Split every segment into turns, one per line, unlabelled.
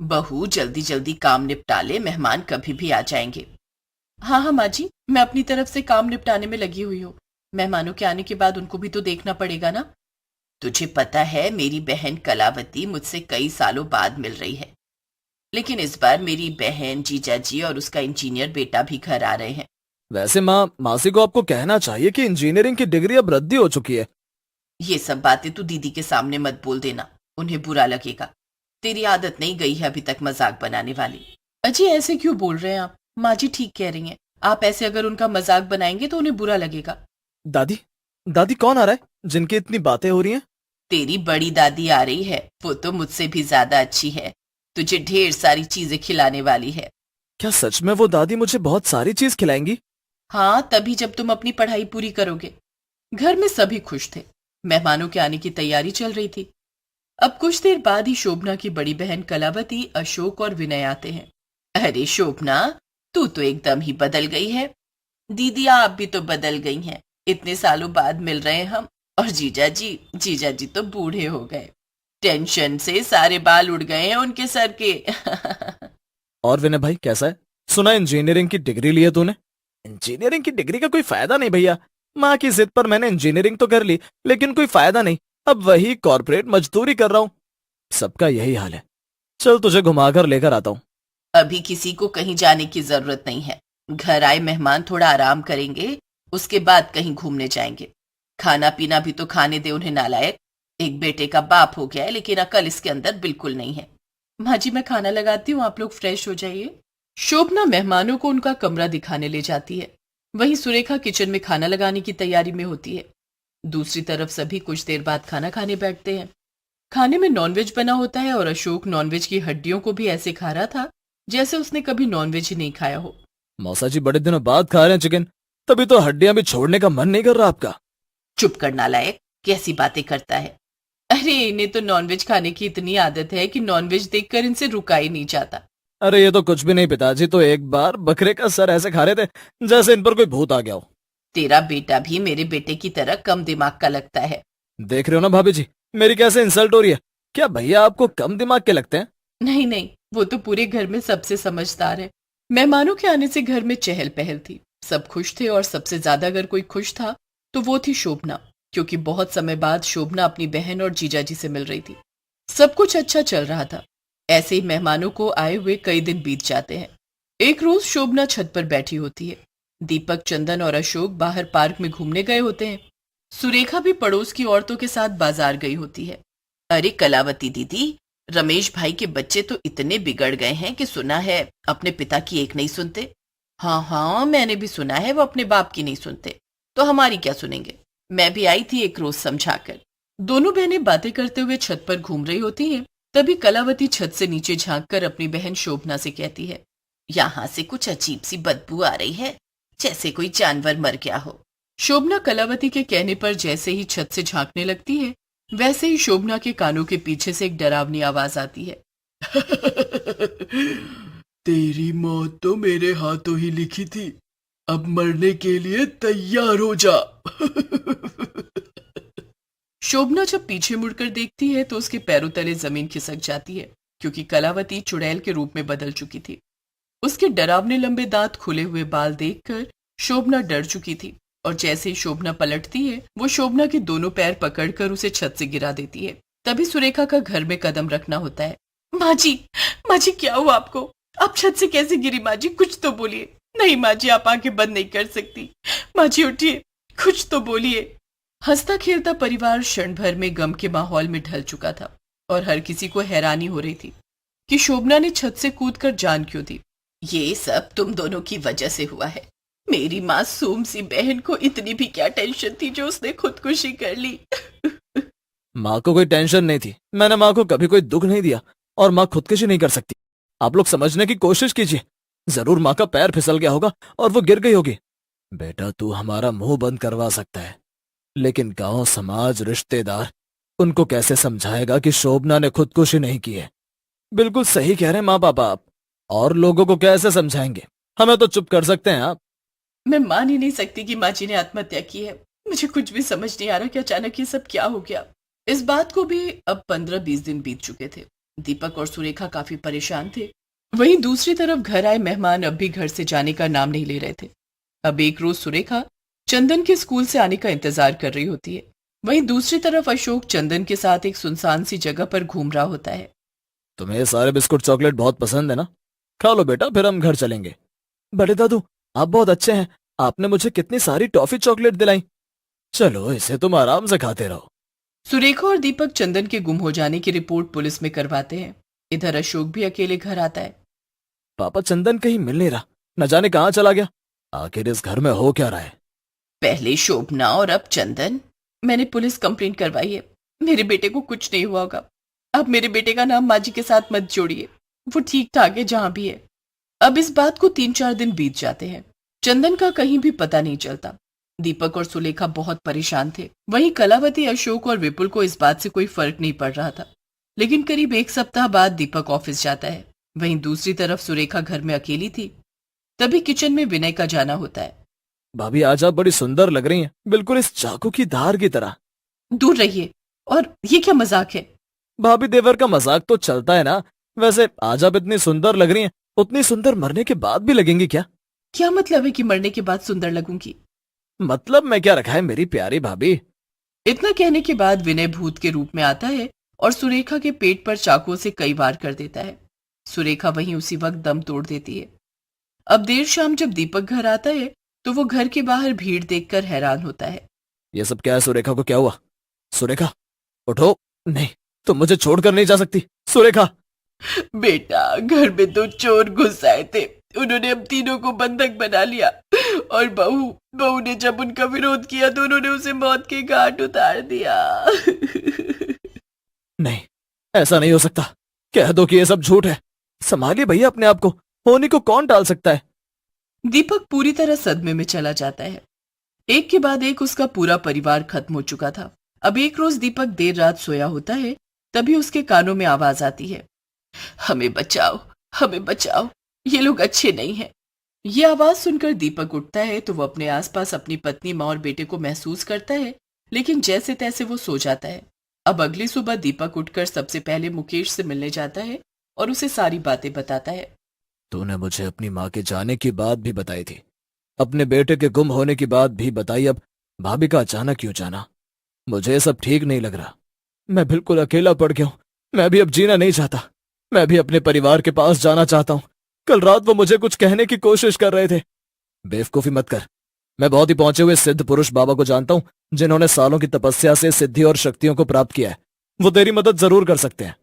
बहू जल्दी जल्दी काम निपटा ले, मेहमान कभी भी आ जाएंगे। हाँ हाँ माँ जी, मैं अपनी तरफ से काम निपटाने में लगी हुई हूँ। मेहमानों के आने के बाद उनको भी तो देखना पड़ेगा ना। तुझे पता है मेरी बहन कलावती मुझसे कई सालों बाद मिल रही है, लेकिन इस बार मेरी बहन, जीजा जी और उसका इंजीनियर बेटा भी घर आ रहे हैं।
वैसे माँ, मासी को आपको कहना चाहिए कि इंजीनियरिंग की डिग्री अब रद्दी हो चुकी है।
ये सब बातें तू दीदी के सामने मत बोल देना, उन्हें बुरा लगेगा। तेरी आदत नहीं गई है अभी तक मजाक बनाने वाली। अजी ऐसे क्यों बोल रहे हैं आप? माँ जी ठीक कह रही हैं। आप ऐसे अगर उनका मजाक बनाएंगे तो उन्हें बुरा लगेगा।
दादी, दादी कौन आ रहा है जिनकी इतनी बातें हो रही हैं?
तेरी बड़ी दादी आ रही है, वो तो मुझसे भी ज्यादा अच्छी है। तुझे ढेर सारी चीजें खिलाने वाली है।
क्या सच में वो दादी मुझे बहुत सारी चीज खिलाएंगी?
हाँ, तभी जब तुम अपनी पढ़ाई पूरी करोगे। घर में सभी खुश थे। मेहमानों के आने की तैयारी चल रही थी। अब कुछ देर बाद ही शोभना की बड़ी बहन कलावती, अशोक और विनय आते हैं। अरे शोभना, तू तो एकदम ही बदल गई है। दीदी आप भी तो बदल गई हैं। इतने सालों बाद मिल रहे हैं हम। और जीजा जी तो बूढ़े हो गए। टेंशन से सारे बाल उड़ गए हैं उनके सर के।
और विनय भाई कैसा है? सुना इंजीनियरिंग की डिग्री ली है तूने। इंजीनियरिंग की डिग्री का कोई फायदा नहीं भैया। माँ की जिद पर मैंने इंजीनियरिंग तो कर ली, लेकिन कोई फायदा नहीं। अब वही कॉर्पोरेट मजदूरी कर रहा हूँ। सबका यही हाल है। चल तुझे घुमाकर लेकर आता हूँ।
अभी किसी को कहीं जाने की जरूरत नहीं है। घर आए मेहमान थोड़ा आराम करेंगे, उसके बाद कहीं घूमने जाएंगे। खाना पीना भी तो खाने दे उन्हें, नालायक। एक बेटे का बाप हो गया है, लेकिन अकल इसके अंदर बिल्कुल नहीं है। माँ जी मैं खाना लगाती हूँ, आप लोग फ्रेश हो जाइए। शोभना मेहमानों को उनका कमरा दिखाने ले जाती है। वहीं सुरेखा किचन में खाना लगाने की तैयारी में होती है। दूसरी तरफ सभी कुछ देर बाद खाना खाने बैठते हैं। खाने में नॉनवेज बना होता है और अशोक नॉनवेज की हड्डियों को भी ऐसे खा रहा था जैसे उसने कभी नॉनवेज ही नहीं खाया हो।
मौसा जी बड़े दिनों बाद खा रहे हैं चिकन, तभी तो हड्डियां भी छोड़ने का मन नहीं कर रहा आपका।
चुप कर नालायक, कैसी बातें करता है। अरे इन्हें तो नॉनवेज खाने की इतनी आदत है कि नॉनवेज देखकर इनसे रुका ही नहीं जाता।
अरे ये तो कुछ भी नहीं, पिताजी तो एक बार बकरे का सर ऐसे खा रहे थे जैसे इन पर कोई भूत आ गया हो।
तेरा बेटा भी मेरे बेटे की तरह कम दिमाग का लगता है।
देख रहे हो ना भाभी जी, मेरी कैसे इंसल्ट हो रही है। क्या भैया आपको कम दिमाग के लगते हैं?
नहीं नहीं, वो तो पूरे घर में सबसे समझदार है। मेहमानों के आने से घर में चहल पहल थी। सब खुश थे और सबसे ज्यादा अगर कोई खुश था तो वो थी शोभना, क्योंकि बहुत समय बाद शोभना अपनी बहन और जीजाजी से मिल रही थी। सब कुछ अच्छा चल रहा था। ऐसे ही मेहमानों को आए हुए कई दिन बीत जाते हैं। एक रोज शोभना छत पर बैठी होती है। दीपक, चंदन और अशोक बाहर पार्क में घूमने गए होते हैं। सुरेखा भी पड़ोस की औरतों के साथ बाजार गई होती है। अरे कलावती दीदी, रमेश भाई के बच्चे तो इतने बिगड़ गए हैं कि सुना है अपने पिता की एक नहीं सुनते। हाँ हाँ, मैंने भी सुना है वो अपने बाप की नहीं सुनते, तो हमारी क्या सुनेंगे। मैं भी आई थी एक रोज समझाकर। दोनों बहनें बातें करते हुए छत पर घूम रही होती हैं। तभी कलावती छत से नीचे झांककर अपनी बहन शोभना से कहती है, यहाँ से कुछ अजीब सी बदबू आ रही है, जैसे कोई जानवर मर गया हो। शोभना कलावती के कहने पर जैसे ही छत से झांकने लगती है, वैसे ही शोभना के कानों के पीछे से एक डरावनी आवाज आती है। तेरी मौत तो मेरे हाथों ही लिखी थी, अब मरने के लिए तैयार हो जा। शोभना जब पीछे मुड़कर देखती है तो उसके पैरों तले जमीन खिसक जाती है, क्योंकि कलावती चुड़ैल के रूप में बदल चुकी थी। उसके डरावने लंबे दांत, खुले हुए बाल देखकर शोभना डर चुकी थी, और जैसे ही शोभना पलटती है वो शोभना के दोनों पैर पकड़कर उसे छत से गिरा देती है। तभी सुरेखा का घर में कदम रखना होता है। माँ जी क्या हुआ आपको? आप छत से कैसे गिरी माँ जी? कुछ तो बोलिए। नहीं माँ जी, आप आंखें बंद नहीं कर सकती। माँ जी उठिए, कुछ तो बोलिए। हंसता खेलता परिवार क्षण भर में गम के माहौल में ढल चुका था, और हर किसी को हैरानी हो रही थी कि शोभना ने छत से कूदकर जान क्यों दी। ये सब तुम दोनों की वजह से हुआ है। मेरी मासूम सी बहन को इतनी भी क्या टेंशन थी जो उसने खुदकुशी कर ली।
माँ को कोई टेंशन नहीं थी। मैंने माँ को कभी कोई दुख नहीं दिया, और माँ खुदकुशी नहीं कर सकती। आप लोग समझने की कोशिश कीजिए। जरूर माँ का पैर फिसल गया होगा और वो गिर गई होगी। बेटा तू हमारा मुंह बंद करवा सकता है, लेकिन गांव, समाज, रिश्तेदार, उनको कैसे समझाएगा कि शोभना ने खुदकुशी नहीं की है? बिल्कुल सही कह रहे हैं माँ पापा आप। और लोगों को कैसे समझाएंगे? हमें तो चुप कर सकते हैं आप।
मैं मान ही नहीं सकती कि माँ जी ने आत्महत्या की है। मुझे कुछ भी समझ नहीं आ रहा कि अचानक ये सब क्या हो गया। इस बात को भी अब 15-20 दिन बीत चुके थे। दीपक और सुरेखा काफी परेशान थे। वहीं दूसरी तरफ घर आए मेहमान अब भी घर से जाने का नाम नहीं ले रहे थे। अब एक रोज सुरेखा चंदन के स्कूल से आने का इंतजार कर रही होती है। वहीं दूसरी तरफ अशोक चंदन के साथ एक सुनसान सी जगह पर घूम रहा होता है।
तुम्हें ये सारे बिस्कुट चॉकलेट बहुत पसंद है ना? खा लो बेटा, फिर हम घर चलेंगे। बड़े दादू, आप बहुत अच्छे हैं। आपने मुझे कितनी सारी टॉफी चॉकलेट दिलाई। चलो, इसे तुम आराम से खाते रहो।
सुरेखा और दीपक चंदन के गुम हो जाने की रिपोर्ट पुलिस में करवाते हैं। इधर अशोक भी अकेले घर आता है।
पापा, चंदन कहीं मिल नहीं रहा, न जाने कहाँ चला गया। आखिर इस घर में हो क्या रहा है?
पहले शोभना और अब चंदन। मैंने पुलिस कंप्लेंट करवाई है। मेरे बेटे को कुछ नहीं हुआ होगा। अब मेरे बेटे का नाम माँ जी के साथ मत जोड़िए। वो ठीक ठाक है जहां भी है। अब इस बात को 3-4 दिन बीत जाते हैं। चंदन का कहीं भी पता नहीं चलता। दीपक और सुलेखा बहुत परेशान थे। वहीं कलावती, अशोक और विपुल को इस बात से कोई फर्क नहीं पड़ रहा था। लेकिन करीब 1 सप्ताह बाद दीपक ऑफिस जाता है। वहीं दूसरी तरफ सुरेखा घर में अकेली थी। तभी किचन में विनय का जाना होता है।
भाभी, आज आप बड़ी सुंदर लग रही हैं, बिल्कुल इस चाकू की धार की तरह।
दूर रहिए। और ये क्या मजाक है?
भाभी, देवर का मजाक तो चलता है ना। वैसे आज आप इतनी सुंदर लग रही हैं, उतनी सुंदर मरने के बाद भी लगेंगी क्या?
क्या मतलब है कि मरने के बाद सुंदर लगूंगी?
मतलब मैं क्या रखा है मेरी प्यारी भाभी।
इतना कहने के बाद विनय भूत के रूप में आता है और सुरेखा के पेट पर चाकू से कई वार कर देता है। सुरेखा वहीं उसी वक्त दम तोड़ देती है। अब देर शाम जब दीपक घर आता है तो वो घर के बाहर भीड़ देखकर हैरान होता है।
ये सब क्या है? सुरेखा को क्या हुआ? सुरेखा, उठो। नहीं, तुम मुझे छोड़कर नहीं जा सकती। सुरेखा।
बेटा, घर में 2 चोर घुस आए थे। उन्होंने हम तीनों को बंधक बना लिया और बहू ने जब उनका विरोध किया तो उन्होंने उसे मौत के घाट उतार दिया।
नहीं, ऐसा नहीं हो सकता। कह दो कि ये सब झूठ है। संभालिए भैया अपने आप को। होनी को कौन टाल सकता है?
दीपक पूरी तरह सदमे में चला जाता है। एक के बाद एक उसका पूरा परिवार खत्म हो चुका था। अब एक रोज दीपक देर रात सोया होता है। तभी उसके कानों में आवाज आती है, हमें बचाओ, हमें बचाओ, ये लोग अच्छे नहीं हैं। ये आवाज सुनकर दीपक उठता है तो वो अपने आसपास अपनी पत्नी, माँ और बेटे को महसूस करता है। लेकिन जैसे तैसे वो सो जाता है। अब अगली सुबह दीपक उठकर सबसे पहले मुकेश से मिलने जाता है और उसे सारी बातें बताता है।
तूने मुझे अपनी माँ के जाने की बात भी बताई थी, अपने बेटे के गुम होने की बात भी बताई। अब भाभी का अचानक क्यों जाना? मुझे ये सब ठीक नहीं लग रहा। मैं बिल्कुल अकेला पड़ गया हूँ। मैं भी अब जीना नहीं चाहता। मैं भी अपने परिवार के पास जाना चाहता हूँ। कल रात वो मुझे कुछ कहने की कोशिश कर रहे थे। बेवकूफी मत कर। मैं बहुत ही पहुंचे हुए सिद्ध पुरुष बाबा को जानता हूँ, जिन्होंने सालों की तपस्या से सिद्धि और शक्तियों को प्राप्त किया है। वो तेरी मदद जरूर कर सकते हैं।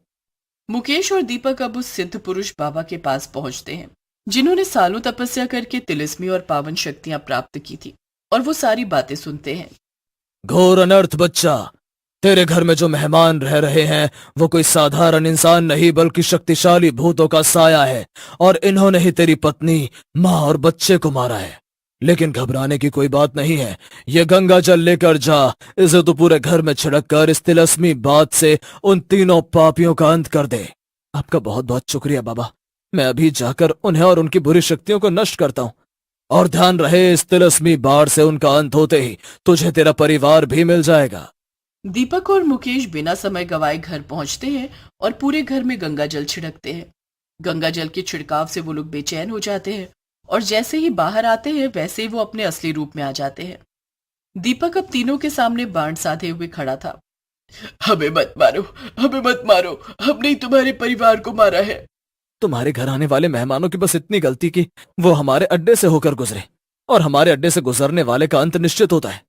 मुकेश और दीपक अब उस सिद्ध पुरुष बाबा के पास पहुंचते हैं, जिन्होंने सालों तपस्या करके तिलिस्मी और पावन शक्तियां प्राप्त की थी। और वो सारी बातें सुनते हैं।
घोर अनर्थ बच्चा, तेरे घर में जो मेहमान रह रहे हैं वो कोई साधारण इंसान नहीं, बल्कि शक्तिशाली भूतों का साया है। और इन्होंने ही तेरी पत्नी, माँ और बच्चे को मारा है। लेकिन घबराने की कोई बात नहीं है। ये गंगा जल लेकर जा। इसे तो पूरे घर में छिड़क कर इस तिलस्मी बात से उन तीनों पापियों का अंत कर दे। आपका बहुत बहुत शुक्रिया बाबा। मैं अभी जाकर उन्हें और उनकी बुरी शक्तियों को नष्ट करता हूँ। और ध्यान रहे, इस तिलस्मी बाढ़ से उनका अंत होते ही तुझे तेरा परिवार भी मिल जाएगा।
दीपक और मुकेश बिना समय गवाए घर पहुंचते हैं और पूरे घर में गंगा जल छिड़कते हैं। गंगा जल के छिड़काव से वो लोग बेचैन हो जाते हैं और जैसे ही बाहर आते हैं वैसे ही वो अपने असली रूप में आ जाते हैं। दीपक अब तीनों के सामने बाण साधे हुए खड़ा था। हमें मत मारो, हमें मत मारो, हमने ही तुम्हारे परिवार को मारा है।
तुम्हारे घर आने वाले मेहमानों की बस इतनी गलती की वो हमारे अड्डे से होकर गुजरे, और हमारे अड्डे से गुजरने वाले का अंत निश्चित होता है।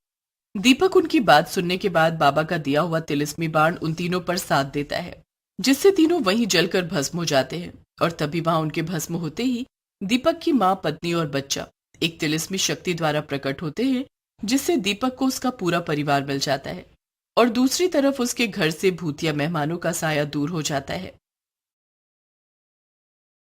दीपक उनकी बात सुनने के बाद बाबा का दिया हुआ तिलिस्मी बाण उन तीनों पर साथ देता है, जिससे तीनों वहीं जलकर भस्म हो जाते हैं। और तभी वहां उनके भस्म होते ही दीपक की माँ, पत्नी और बच्चा एक तिलिस्मी शक्ति द्वारा प्रकट होते हैं, जिससे दीपक को उसका पूरा परिवार मिल जाता है। और दूसरी तरफ उसके घर से भूतिया मेहमानों का साया दूर हो जाता है।